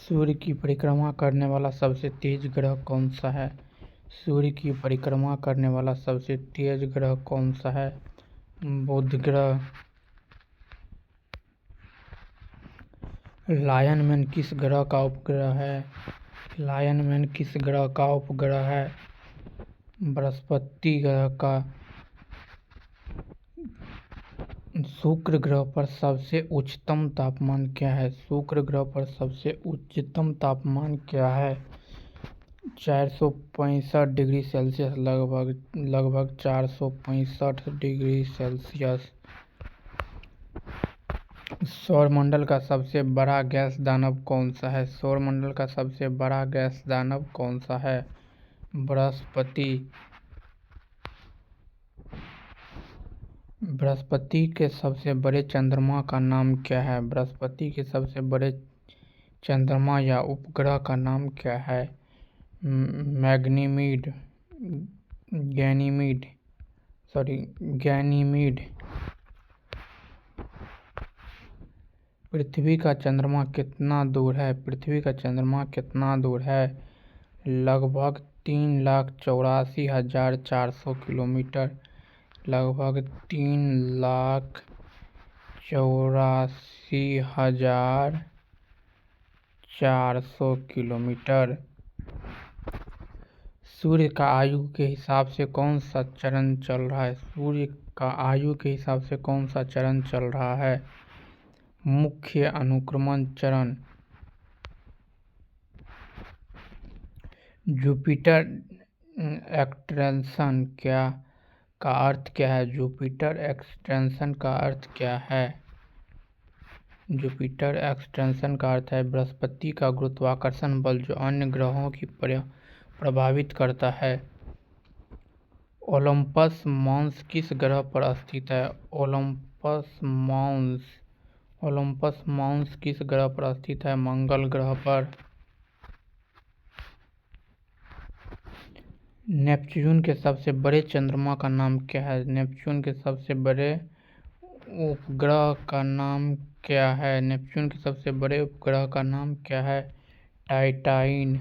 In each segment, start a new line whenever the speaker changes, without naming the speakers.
सूर्य की परिक्रमा करने वाला सबसे तेज ग्रह कौन सा है? सूर्य की परिक्रमा करने वाला सबसे तेज ग्रह कौन सा है? बुध ग्रह। लायन मैन किस ग्रह का उपग्रह है? लायन मैन किस ग्रह का उपग्रह है? बृहस्पति ग्रह का। शुक्र ग्रह पर सबसे उच्चतम तापमान क्या है? शुक्र ग्रह पर सबसे उच्चतम तापमान क्या है? 465 डिग्री सेल्सियस, लगभग 465 डिग्री सेल्सियस। सौरमंडल का सबसे बड़ा गैस दानव कौन सा है? सौरमंडल का सबसे बड़ा गैस दानव कौन सा है? बृहस्पति। बृहस्पति के सबसे बड़े चंद्रमा का नाम क्या है? बृहस्पति के सबसे बड़े चंद्रमा या उपग्रह का नाम क्या है? गैनीमीड। पृथ्वी का चंद्रमा कितना दूर है? पृथ्वी का चंद्रमा कितना दूर है? लगभग 3,84,400 किलोमीटर। लगभग 3,84,400 किलोमीटर। सूर्य का आयु के हिसाब से कौन सा चरण चल रहा है? सूर्य का आयु के हिसाब से कौन सा चरण चल रहा है? मुख्य अनुक्रमण चरण। जुपिटर एक्सटेंशन का अर्थ क्या है? जुपिटर एक्सटेंशन का अर्थ क्या है? जुपिटर एक्सटेंशन का अर्थ है बृहस्पति का गुरुत्वाकर्षण बल जो अन्य ग्रहों की प्रभावित करता है। ओलंपस मॉन्स किस ग्रह पर स्थित है? ओलंपस मॉन्स किस ग्रह पर स्थित है? मंगल ग्रह पर। नेपच्यून के सबसे बड़े चंद्रमा का नाम क्या है? नेपच्यून के सबसे बड़े उपग्रह का नाम क्या है? नेपच्यून के सबसे बड़े उपग्रह का नाम क्या है? टाइटन।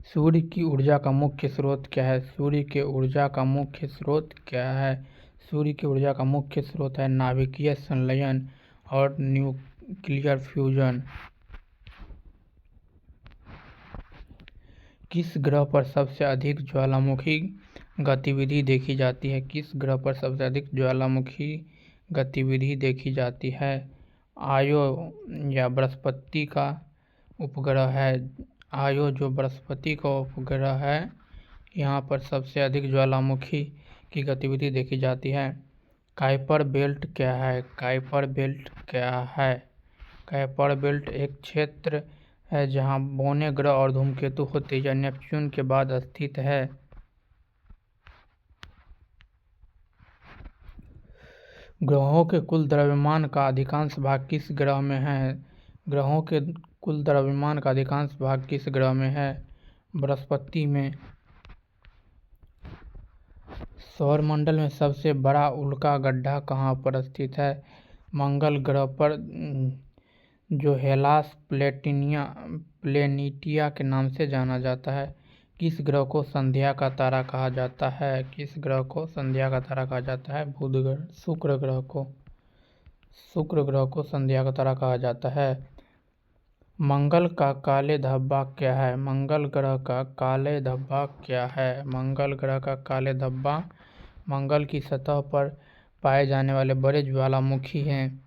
सूर्य की ऊर्जा का मुख्य स्रोत क्या है? सूर्य की ऊर्जा का मुख्य स्रोत क्या है? सूर्य की ऊर्जा का मुख्य स्रोत है नाभिकीय संलयन और न्यूक्लियर फ्यूजन। किस ग्रह पर सबसे अधिक ज्वालामुखी गतिविधि देखी जाती है? किस ग्रह पर सबसे अधिक ज्वालामुखी गतिविधि देखी जाती है? आयो या बृहस्पति का उपग्रह है। आयो जो बृहस्पति का उपग्रह है, यहाँ पर सबसे अधिक ज्वालामुखी की गतिविधि देखी जाती है। काइपर बेल्ट क्या है? काइपर बेल्ट क्या है? काइपर बेल्ट एक क्षेत्र है जहाँ बौने ग्रह और धूमकेतु होते हैं। यह नेपच्यून के बाद स्थित है। ग्रहों के कुल द्रव्यमान का अधिकांश भाग किस ग्रह में है? ग्रहों के कुल द्रव्यमान का अधिकांश भाग किस ग्रह में है? बृहस्पति में। सौरमंडल में सबसे बड़ा उल्का गड्ढा कहाँ पर स्थित है? मंगल ग्रह पर, जो हेलास प्लेनिटिया के नाम से जाना जाता है। किस ग्रह को संध्या का तारा कहा जाता है? किस ग्रह को संध्या का तारा कहा जाता है? बुध ग्रह। शुक्र ग्रह को संध्या का तारा कहा जाता है। मंगल का काले धब्बा क्या है? मंगल ग्रह का काले धब्बा क्या है? मंगल ग्रह का काले धब्बा मंगल की सतह पर पाए जाने वाले बड़े ज्वालामुखी हैं।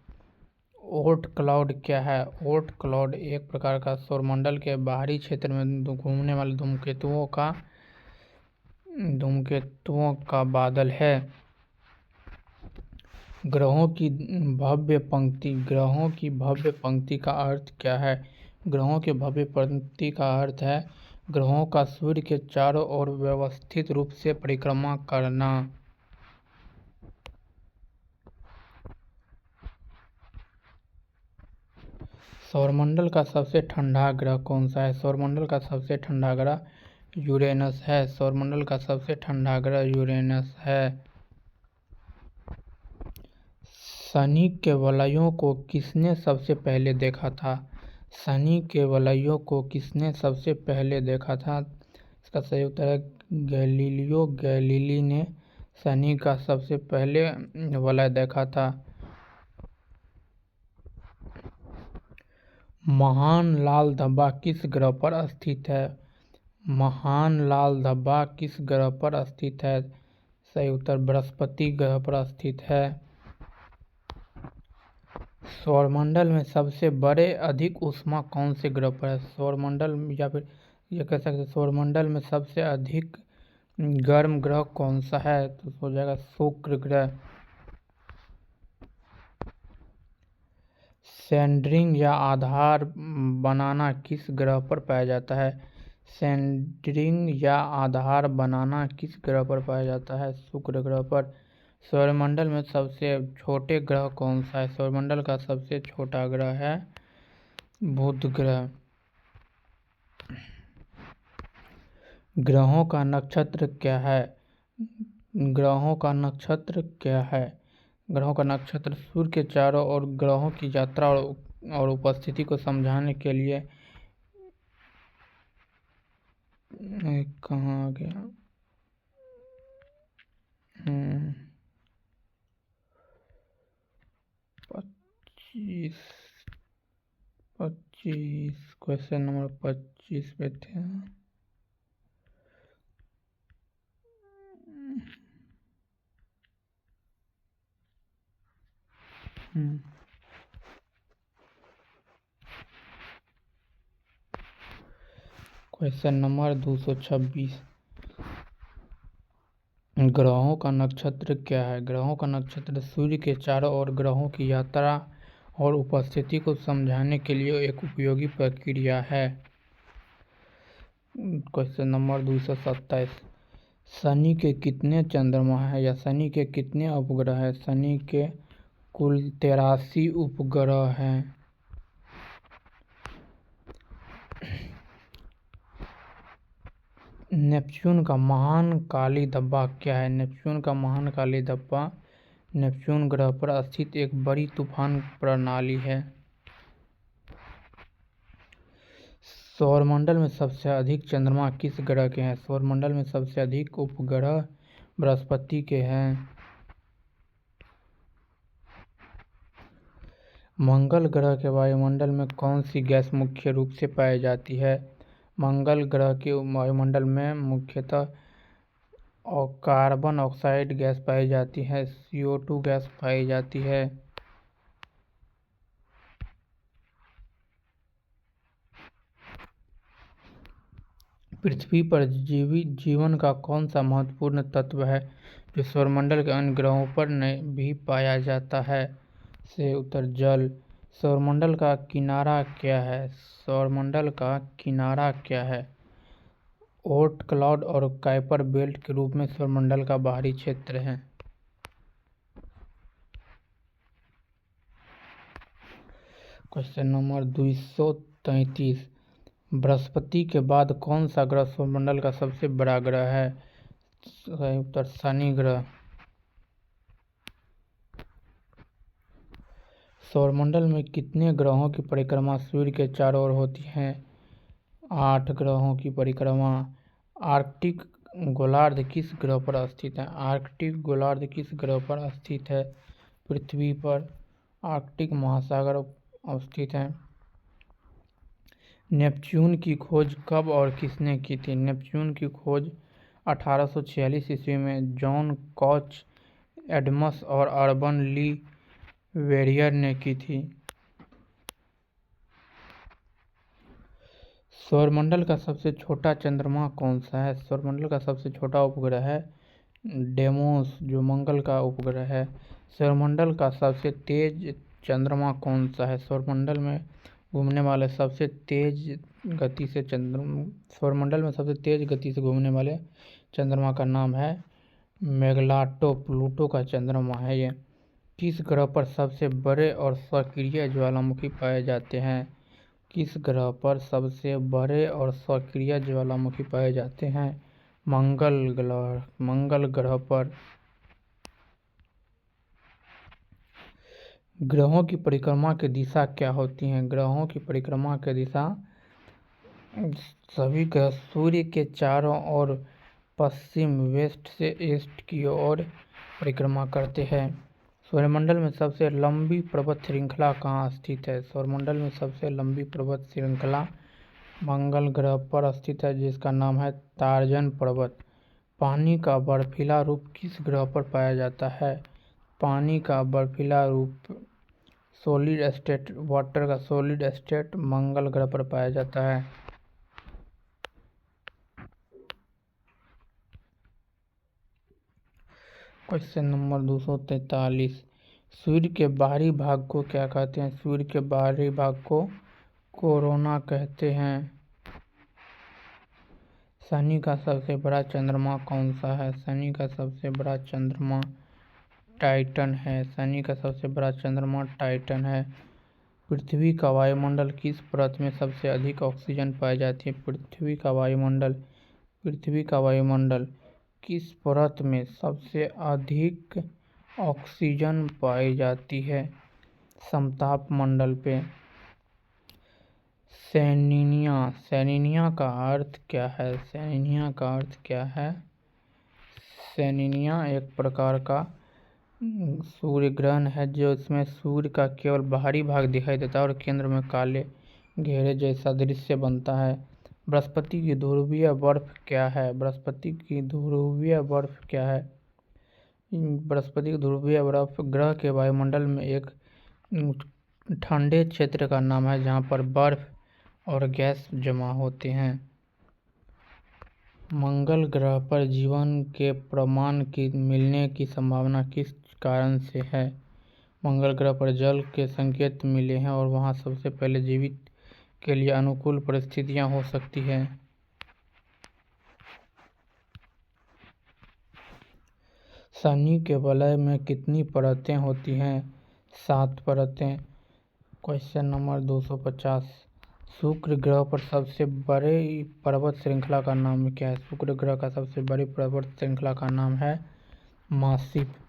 ओर्ट क्लाउड क्या है? ओर्ट क्लाउड एक प्रकार का सौरमंडल के बाहरी क्षेत्र में घूमने वाले धूमकेतुओं का बादल है। ग्रहों की भव्य पंक्ति का अर्थ क्या है? ग्रहों की भव्य पंक्ति का अर्थ है ग्रहों का सूर्य के चारों ओर व्यवस्थित रूप से परिक्रमा करना। सौरमंडल का सबसे ठंडा ग्रह कौन सा है? सौरमंडल का सबसे ठंडा ग्रह यूरेनस है। सौरमंडल का सबसे ठंडा ग्रह यूरेनस है। शनि के वलयों को किसने सबसे पहले देखा था? शनि के वलयों को किसने सबसे पहले देखा था? इसका सही उत्तर है गैलीलियो गैलीली ने शनि का सबसे पहले वलय देखा था। महान लाल धब्बा किस ग्रह पर स्थित है? महान लाल धब्बा किस ग्रह पर स्थित है? सही उत्तर बृहस्पति ग्रह पर स्थित है। सौरमंडल में सबसे बड़े अधिक ऊष्मा कौन से ग्रह पर है? सौरमंडल या फिर ये कह सकते हैं सौरमंडल में सबसे अधिक गर्म ग्रह कौन सा है? तो हो जाएगा शुक्र ग्रह। सैंडरिंग या आधार बनाना किस ग्रह पर पाया जाता है? सैंडरिंग या आधार बनाना किस ग्रह पर पाया जाता है? शुक्र ग्रह पर। सौरमंडल में सबसे छोटे ग्रह कौन सा है? सौरमंडल का सबसे छोटा ग्रह है बुध ग्रह। ग्रहों का नक्षत्र क्या है? ग्रहों का नक्षत्र क्या है? ग्रहों का नक्षत्र सूर्य के चारों ओर ग्रहों की यात्रा और उपस्थिति को समझाने के लिए कहाँ आ गया 25 क्वेश्चन नंबर 25 पे थे। क्वेश्चन नंबर 226 ग्रहों का नक्षत्र क्या है? ग्रहों का नक्षत्र सूर्य के चारों ओर ग्रहों की यात्रा और उपस्थिति को समझाने के लिए एक उपयोगी प्रक्रिया है। क्वेश्चन नंबर 227 शनि के कितने चंद्रमा हैं या शनि के कितने उपग्रह हैं? शनि के कुल 83 उपग्रह हैं। नेपच्यून का महान काली धब्बा क्या है? नेपच्यून का महान काली धब्बा नेपच्यून ग्रह पर स्थित एक बड़ी तूफान प्रणाली है। सौरमंडल में सबसे अधिक चंद्रमा किस ग्रह के हैं? सौरमंडल में सबसे अधिक उपग्रह बृहस्पति के हैं। मंगल ग्रह के वायुमंडल में कौन सी गैस मुख्य रूप से पाई जाती है? मंगल ग्रह के वायुमंडल में मुख्यतः कार्बन ऑक्साइड गैस पाई जाती है, CO2 गैस पाई जाती है। पृथ्वी पर जीवन का कौन सा महत्वपूर्ण तत्व है जो सौरमंडल के अन्य ग्रहों पर भी पाया जाता है? से उत्तर जल। सौरमंडल का किनारा क्या है? सौरमंडल का किनारा क्या है? ओर्ट क्लाउड और काइपर बेल्ट के रूप में सौरमंडल का बाहरी क्षेत्र है। क्वेश्चन नंबर 233 बृहस्पति के बाद कौन सा ग्रह सौरमंडल का सबसे बड़ा ग्रह है? सही उत्तर शनि ग्रह। सौरमंडल में कितने ग्रहों की परिक्रमा सूर्य के चारों ओर होती है? 8 ग्रहों की परिक्रमा। आर्कटिक गोलार्ध किस ग्रह पर स्थित है? आर्कटिक गोलार्ध किस ग्रह पर स्थित है? पृथ्वी पर। आर्कटिक महासागर अवस्थित है। नेपच्यून की खोज कब और किसने की थी? नेपच्यून की खोज 1846 ईस्वी में जॉन कॉच एडम्स और अर्बन ली वेरियर ने की थी। सौरमंडल का सबसे छोटा चंद्रमा कौन सा है? सौरमंडल का सबसे छोटा उपग्रह है डेमोस जो मंगल का उपग्रह है। सौरमंडल का सबसे तेज चंद्रमा कौन सा है? सौरमंडल में घूमने वाले सबसे तेज गति से सौरमंडल में सबसे तेज गति से घूमने वाले चंद्रमा का नाम है मेगलाटो। प्लूटो का चंद्रमा है ये। किस ग्रह पर सबसे बड़े और सक्रिय ज्वालामुखी पाए जाते हैं? किस ग्रह पर सबसे बड़े और सक्रिय ज्वालामुखी पाए जाते हैं? मंगल ग्रह पर। ग्रहों की परिक्रमा की दिशा क्या होती है? ग्रहों की परिक्रमा की दिशा सभी ग्रह सूर्य के चारों ओर पश्चिम वेस्ट से ईस्ट की ओर परिक्रमा करते हैं। सौरमंडल में सबसे लंबी पर्वत श्रृंखला कहाँ स्थित है? सौरमंडल में सबसे लंबी पर्वत श्रृंखला मंगल ग्रह पर स्थित है, जिसका नाम है टार्जन पर्वत। पानी का बर्फीला रूप किस ग्रह पर पाया जाता है? पानी का बर्फीला रूप सॉलिड स्टेट वाटर का सॉलिड स्टेट मंगल ग्रह पर पाया जाता है। क्वेश्चन नंबर 243, सूर्य के बाहरी भाग को क्या कहते हैं? सूर्य के बाहरी भाग को कोरोना कहते हैं। शनि का सबसे बड़ा चंद्रमा कौन सा है? शनि का सबसे बड़ा चंद्रमा टाइटन है। शनि का सबसे बड़ा चंद्रमा टाइटन है। पृथ्वी का वायुमंडल किस परत में सबसे अधिक ऑक्सीजन पाई जाती है? पृथ्वी का वायुमंडल किस परत में सबसे अधिक ऑक्सीजन पाई जाती है? समताप मंडल पे। सेनिनिया का अर्थ क्या है? सेनिनिया का अर्थ क्या है? सेनिनिया एक प्रकार का सूर्य ग्रहण है जो इसमें सूर्य का केवल बाहरी भाग दिखाई देता है और केंद्र में काले घेरे जैसा दृश्य बनता है। बृहस्पति की ध्रुवीय बर्फ क्या है? बृहस्पति की ध्रुवीय बर्फ क्या है? बृहस्पति की ध्रुवीय बर्फ ग्रह के वायुमंडल में एक ठंडे क्षेत्र का नाम है जहाँ पर बर्फ और गैस जमा होते हैं। मंगल ग्रह पर जीवन के प्रमाण की मिलने की संभावना किस कारण से है? मंगल ग्रह पर जल के संकेत मिले हैं और वहां सबसे पहले जीवित के लिए अनुकूल परिस्थितियां हो सकती है। शनि के वलय में कितनी परतें होती हैं? 7 परतें। क्वेश्चन नंबर 250, शुक्र ग्रह पर सबसे बड़े पर्वत श्रृंखला का नाम क्या है? शुक्र ग्रह का सबसे बड़ी पर्वत श्रृंखला का नाम है मासिफ।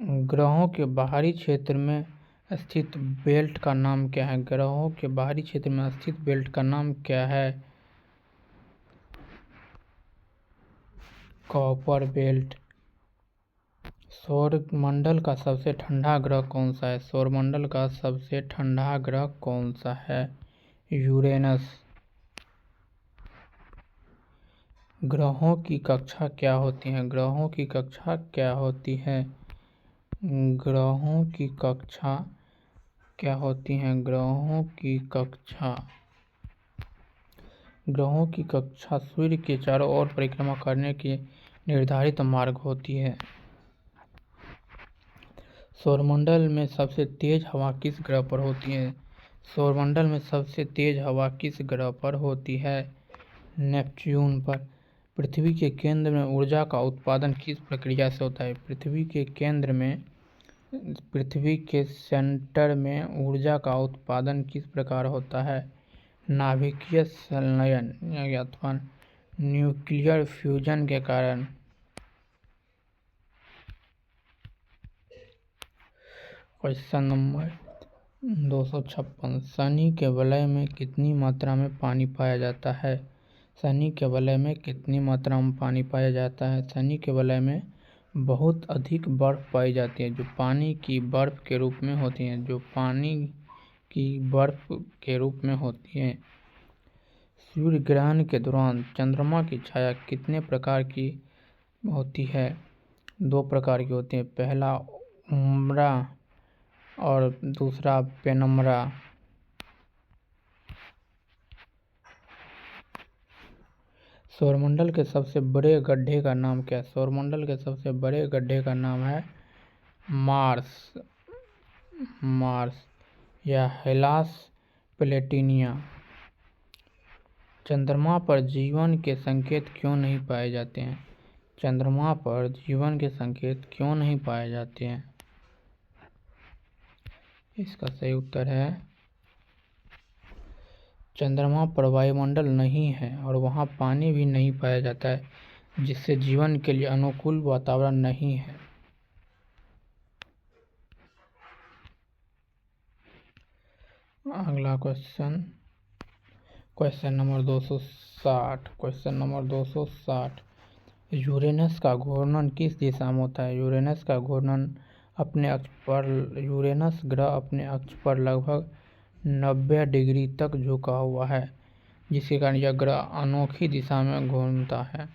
ग्रहों के बाहरी क्षेत्र में स्थित बेल्ट का नाम क्या है? ग्रहों के बाहरी क्षेत्र में स्थित बेल्ट का नाम क्या है? Copper belt. सौरमंडल का सबसे ठंडा ग्रह कौन सा है? सौरमंडल का सबसे ठंडा ग्रह कौन सा है? यूरेनस। ग्रहों की कक्षा क्या होती है? ग्रहों की कक्षा क्या होती है? ग्रहों की कक्षा क्या होती है? ग्रहों की कक्षा सूर्य के चारों ओर परिक्रमा करने की निर्धारित मार्ग होती है। सौरमंडल में सबसे तेज हवा किस ग्रह पर होती है? सौरमंडल में सबसे तेज हवा किस ग्रह पर होती है? नेपच्यून पर। पृथ्वी के केंद्र में ऊर्जा का उत्पादन किस प्रक्रिया से होता है? पृथ्वी के सेंटर में ऊर्जा का उत्पादन किस प्रकार होता है? नाभिकीय संलयन अथवा न्यूक्लियर फ्यूजन के कारण। क्वेश्चन नंबर 256, शनि के वलय में कितनी मात्रा में पानी पाया जाता है? शनि के वलय में कितनी मात्रा में पानी पाया जाता है? शनि के वलय में बहुत अधिक बर्फ पाई जाती है जो पानी की बर्फ के रूप में होती है। सूर्य ग्रहण के दौरान चंद्रमा की छाया कितने प्रकार की होती है? 2 प्रकार की होती है, पहला उम्रा और दूसरा पेनम्रा। सौरमंडल के सबसे बड़े गड्ढे का नाम क्या है? सौरमंडल के सबसे बड़े गड्ढे का नाम है मार्स या हेलास प्लेटिनिया। चंद्रमा पर जीवन के संकेत क्यों नहीं पाए जाते हैं? चंद्रमा पर जीवन के संकेत क्यों नहीं पाए जाते हैं? इसका सही उत्तर है चंद्रमा पर वायुमंडल नहीं है और वहां पानी भी नहीं पाया जाता है, जिससे जीवन के लिए अनुकूल वातावरण नहीं है। अगला क्वेश्चन नंबर 260। यूरेनस का घूर्णन किस दिशा में होता है? यूरेनस ग्रह अपने अक्ष पर लगभग 90 डिग्री तक झुका हुआ है, जिसके कारण यह ग्रह अनोखी दिशा में घूमता है।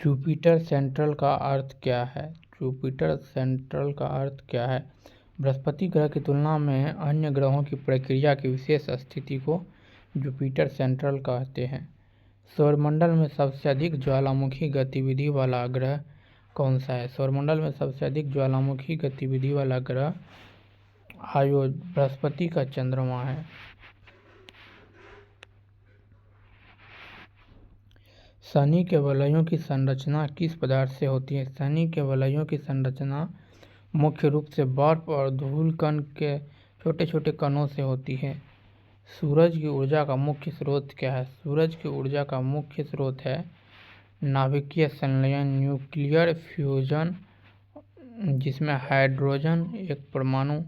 जुपिटर सेंट्रल का अर्थ क्या है? बृहस्पति ग्रह की तुलना में अन्य ग्रहों की प्रक्रिया की विशेष स्थिति को जुपिटर सेंट्रल कहते हैं। सौरमंडल में सबसे अधिक ज्वालामुखी गतिविधि वाला ग्रह कौन सा है? सौरमंडल में सबसे अधिक ज्वालामुखी गतिविधि वाला ग्रह बृहस्पति का चंद्रमा है। शनि के वलयों की संरचना किस पदार्थ से होती है? शनि के वलयों की संरचना मुख्य रूप से बर्फ और धूल कण के छोटे छोटे कणों से होती है। सूरज की ऊर्जा का मुख्य स्रोत क्या है? सूरज की ऊर्जा का मुख्य स्रोत है नाभिकीय संलयन, न्यूक्लियर फ्यूजन, जिसमें हाइड्रोजन एक परमाणु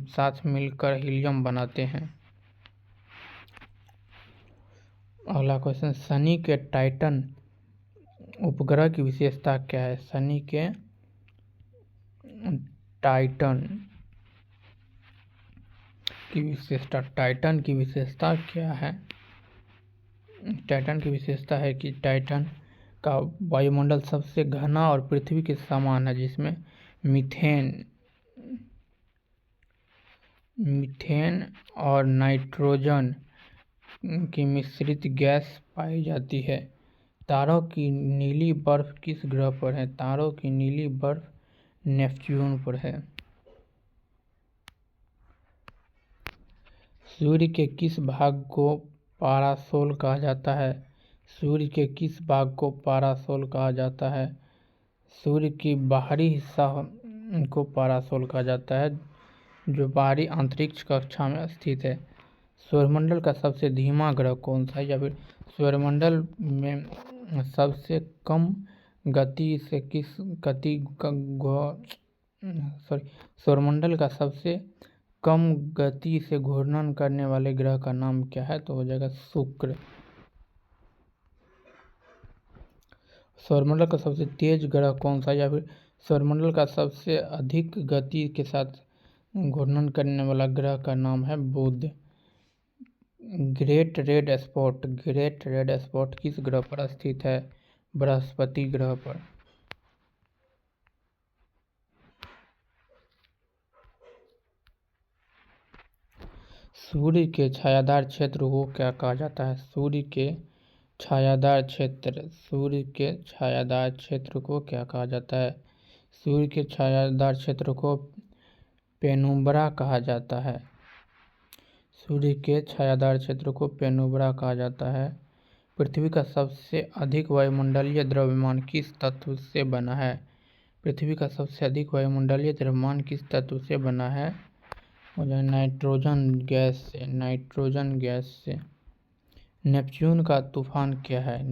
साथ मिलकर हीलियम बनाते हैं। अगला क्वेश्चन, शनि के टाइटन उपग्रह की विशेषता क्या है? शनि के टाइटन की विशेषता क्या है? टाइटन की विशेषता है कि टाइटन का वायुमंडल सबसे घना और पृथ्वी के समान है, जिसमें मीथेन और नाइट्रोजन की मिश्रित गैस पाई जाती है। तारों की नीली बर्फ किस ग्रह पर है? तारों की नीली बर्फ नेपच्यून पर है। सूर्य के किस भाग को पारासोल कहा जाता है? सूर्य के किस भाग को पारासोल कहा जाता है? सूर्य की बाहरी हिस्सा को पारासोल कहा जाता है, जो बाहरी अंतरिक्ष कक्षा में स्थित है। सौरमंडल का सबसे धीमा ग्रह कौन सा है? या फिर सौरमंडल में सबसे कम गति सौरमंडल का सबसे कम गति से घूर्णन करने वाले ग्रह का नाम क्या है? तो हो जाएगा शुक्र। सौरमंडल का सबसे तेज ग्रह कौन सा है? या फिर सौरमंडल का सबसे अधिक गति के साथ घूर्णन करने वाला ग्रह का नाम है बुध। ग्रेट रेड स्पॉट किस ग्रह पर स्थित है? बृहस्पति ग्रह पर। सूर्य के छायादार क्षेत्र को क्या कहा जाता है? सूर्य के छायादार क्षेत्र को क्या कहा जाता है? सूर्य के छायादार क्षेत्र को पेनुम्ब्रा कहा जाता है। सूर्य के छायादार क्षेत्र को पेनुम्ब्रा कहा जाता है। पृथ्वी का सबसे अधिक वायुमंडलीय द्रव्यमान किस तत्व से बना है? पृथ्वी का सबसे अधिक वायुमंडलीय द्रव्यमान किस तत्व से बना है? नाइट्रोजन गैस से। नेपच्यून का तूफान क्या है?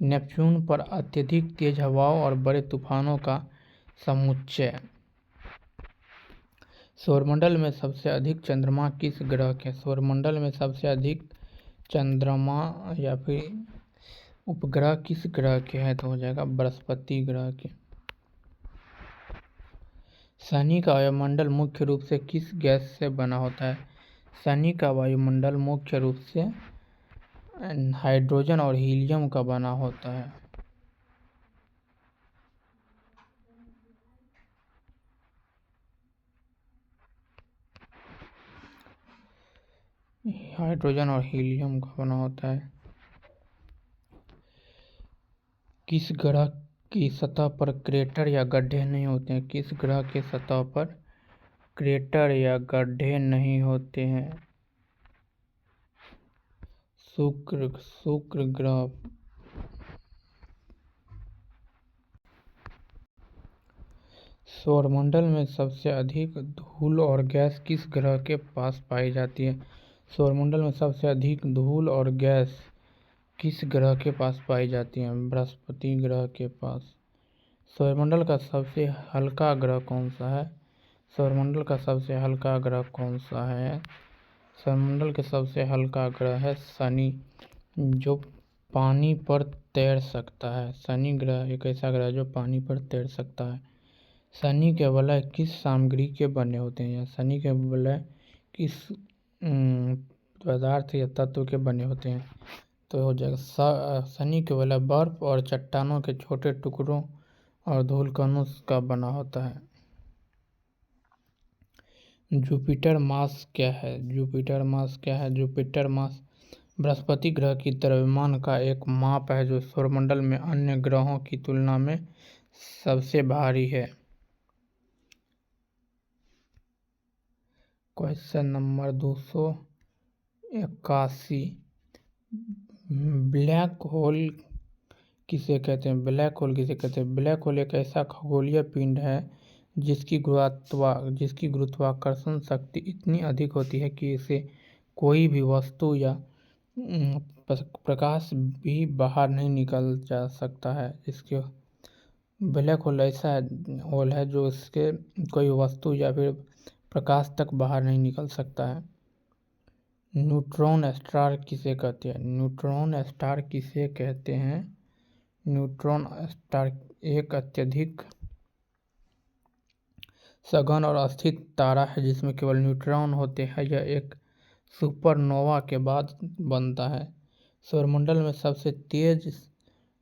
नेपच्यून पर अत्यधिक तेज हवाओं और बड़े तूफानों का समुच्चय। सौरमंडल में सबसे अधिक चंद्रमा किस ग्रह के? सौरमंडल में सबसे अधिक चंद्रमा या फिर उपग्रह किस ग्रह के हैं? तो हो जाएगा बृहस्पति ग्रह के। शनि का वायुमंडल मुख्य रूप से किस गैस से बना होता है? शनि का वायुमंडल मुख्य रूप से हाइड्रोजन और हीलियम का बना होता है। किस ग्रह की सतह पर क्रेटर या गड्ढे नहीं होते हैं? किस ग्रह के सतह पर क्रेटर या गड्ढे नहीं होते हैं? शुक्र ग्रह। सौरमंडल में सबसे अधिक धूल और गैस किस ग्रह के पास पाई जाती है? सौरमंडल में सबसे अधिक धूल और गैस किस ग्रह के पास पाई जाती हैं? बृहस्पति ग्रह के पास। सौरमंडल का सबसे हल्का ग्रह कौन सा है? सौरमंडल का सबसे हल्का ग्रह कौन सा है? सौरमंडल के सबसे हल्का ग्रह है शनि, जो पानी पर तैर सकता है। शनि ग्रह एक ऐसा ग्रह है जो पानी पर तैर सकता है। शनि के वलय किस सामग्री के बने होते हैं? या शनि के वलय किस पदार्थ या तत्व के बने होते हैं? तो हो जाएगा शनि के वलय बर्फ और चट्टानों के छोटे टुकड़ों और धूल कणों का बना होता है। जुपिटर मास क्या है? जुपिटर मास क्या है? जुपिटर मास बृहस्पति ग्रह की द्रव्यमान का एक माप है जो सौरमंडल में अन्य ग्रहों की तुलना में सबसे भारी है। Question number 281। ब्लैक होल किसे कहते हैं? ब्लैक होल किसे कहते हैं? ब्लैक होल एक ऐसा खगोलीय पिंड है जिसकी गुरुत्वाकर्षण शक्ति इतनी अधिक होती है कि इसे कोई भी वस्तु या प्रकाश भी बाहर नहीं निकल जा सकता है। इसके ब्लैक होल ऐसा होल है जो इसके कोई वस्तु या फिर प्रकाश तक बाहर नहीं निकल सकता है। न्यूट्रॉन स्टार किसे कहते हैं? न्यूट्रॉन स्टार किसे कहते हैं? न्यूट्रॉन स्टार एक अत्यधिक सघन और अस्थिर तारा है जिसमें केवल न्यूट्रॉन होते हैं। यह एक सुपरनोवा के बाद बनता है। सौरमंडल में सबसे तेज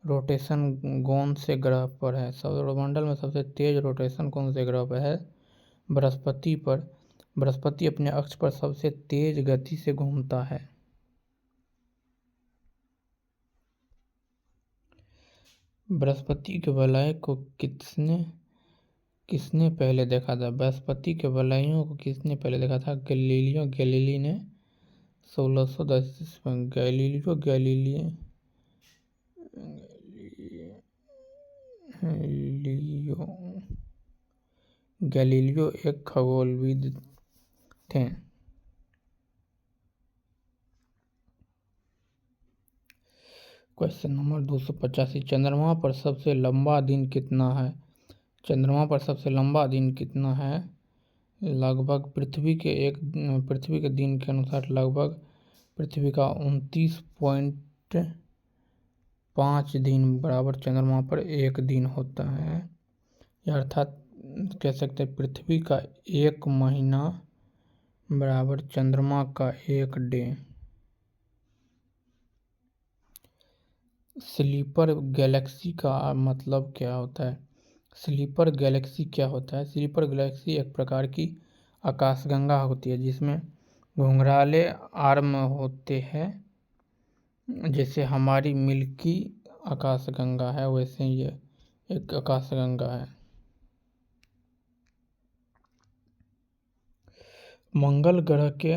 रोटेशन कौन से ग्रह पर है? सौरमंडल में सबसे तेज रोटेशन कौन से ग्रह पर है? बृहस्पति पर। बृहस्पति अपने अक्ष पर सबसे तेज गति से घूमता है। बृहस्पति के वलय को किसने पहले देखा था? बृहस्पति के वलयों को किसने पहले देखा था? गैलीलियो गैलीली ने 1610 में। गैलीलियो एक खगोलविद थे। Question number 285। चंद्रमा पर सबसे लंबा दिन कितना है? चंद्रमा पर सबसे लंबा दिन कितना है? लगभग पृथ्वी के दिन के अनुसार लगभग पृथ्वी का 29.5 दिन बराबर चंद्रमा पर एक दिन होता है। अर्थात कह सकते हैं पृथ्वी का एक महीना बराबर चंद्रमा का एक डे। स्लीपर गैलेक्सी का मतलब क्या होता है? स्लीपर गैलेक्सी क्या होता है? स्लीपर गैलेक्सी एक प्रकार की आकाशगंगा होती है जिसमें घुंघराले आर्म होते हैं। जैसे हमारी मिल्की आकाशगंगा है वैसे ये एक आकाशगंगा है। मंगल ग्रह के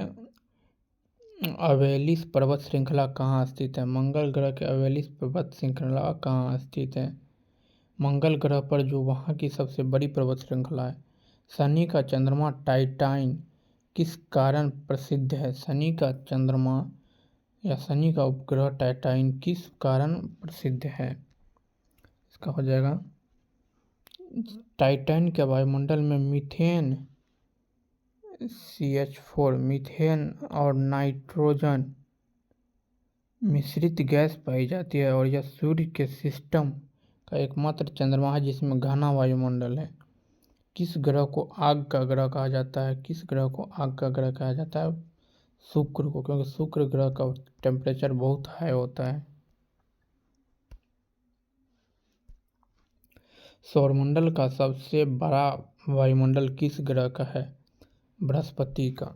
अवेलिस पर्वत श्रृंखला कहाँ स्थित है? मंगल ग्रह के अवेलिस पर्वत श्रृंखला कहाँ स्थित है? मंगल ग्रह पर जो वहाँ की सबसे बड़ी पर्वत श्रृंखला है। शनि का चंद्रमा टाइटन किस कारण प्रसिद्ध है? शनि का चंद्रमा या शनि का उपग्रह टाइटन किस कारण प्रसिद्ध है? इसका हो जाएगा टाइटन के वायुमंडल में मीथेन CH4 मीथेन और नाइट्रोजन मिश्रित गैस पाई जाती है और यह सूर्य के सिस्टम का एकमात्र चंद्रमा है जिसमें घना वायुमंडल है। किस ग्रह को आग का ग्रह कहा जाता है? किस ग्रह को आग का ग्रह कहा जाता है? शुक्र को, क्योंकि शुक्र ग्रह का टेम्परेचर बहुत हाई होता है। सौरमंडल का सबसे बड़ा वायुमंडल किस ग्रह का है? बृहस्पति का।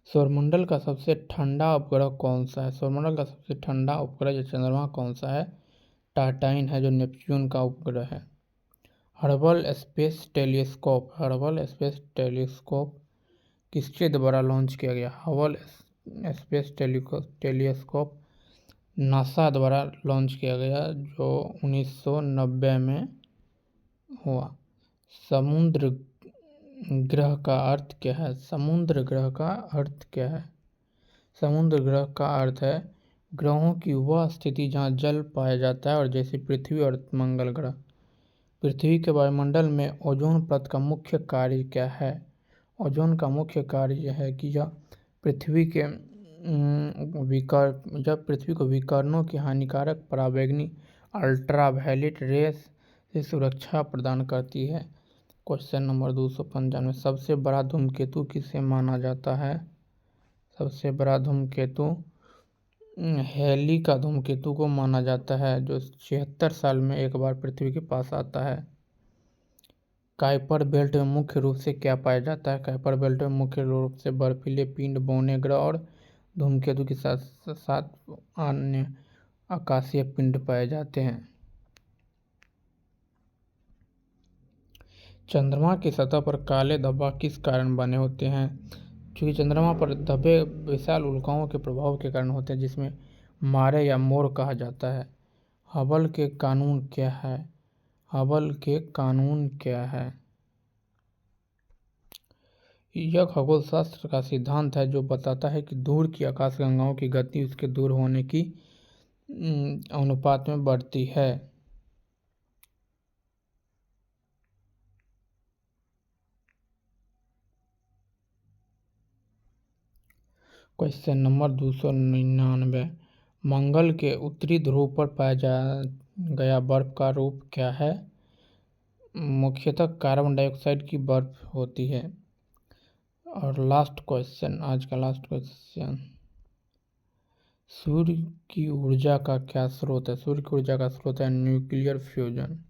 सौरमंडल का सबसे ठंडा उपग्रह कौन सा है? सौरमंडल का सबसे ठंडा उपग्रह या चंद्रमा कौन सा है? टाइटन है जो नेपच्यून का उपग्रह है। हर्बल स्पेस टेलीस्कोप किसके द्वारा लॉन्च किया गया? हर्बल स्पेस टेलीस्कोप नासा द्वारा लॉन्च किया गया जो 1990 में हुआ। समुद्र ग्रह का अर्थ क्या है? समुद्र ग्रह का अर्थ क्या है? समुद्र ग्रह का अर्थ है ग्रहों की वह स्थिति जहां जल पाया जाता है, और जैसे पृथ्वी और मंगल ग्रह। पृथ्वी के वायुमंडल में ओजोन परत का मुख्य कार्य क्या है? ओजोन का मुख्य कार्य यह है कि यह पृथ्वी के जब पृथ्वी को विकिरणों की हानिकारक पराबैंगनी अल्ट्रावायलेट रेस से सुरक्षा प्रदान करती है। क्वेश्चन नंबर 295, सबसे बड़ा धूमकेतु किसे माना जाता है? सबसे बड़ा धूमकेतु हेली का धूमकेतु को माना जाता है, जो 76 साल में एक बार पृथ्वी के पास आता है। काइपर बेल्ट में मुख्य रूप से क्या पाया जाता है? काइपर बेल्ट में मुख्य रूप से बर्फीले पिंड, बौने ग्रह और धूमकेतु के साथ साथ अन्य आकाशीय पिंड पाए जाते हैं। चंद्रमा की सतह पर काले धब्बा किस कारण बने होते हैं? क्योंकि चंद्रमा पर धब्बे विशाल उल्काओं के प्रभाव के कारण होते हैं, जिसमें मारे या मोर कहा जाता है। हबल के कानून क्या है? हबल के कानून क्या है? यह खगोलशास्त्र का सिद्धांत है जो बताता है कि दूर की आकाशगंगाओं की गति उसके दूर होने की अनुपात में बढ़ती है। क्वेश्चन नंबर 299, मंगल के उत्तरी ध्रुव पर पाया गया बर्फ का रूप क्या है? मुख्यतः कार्बन डाइऑक्साइड की बर्फ होती है। और लास्ट क्वेश्चन, आज का लास्ट क्वेश्चन, सूर्य की ऊर्जा का क्या स्रोत है? सूर्य की ऊर्जा का स्रोत है न्यूक्लियर फ्यूजन।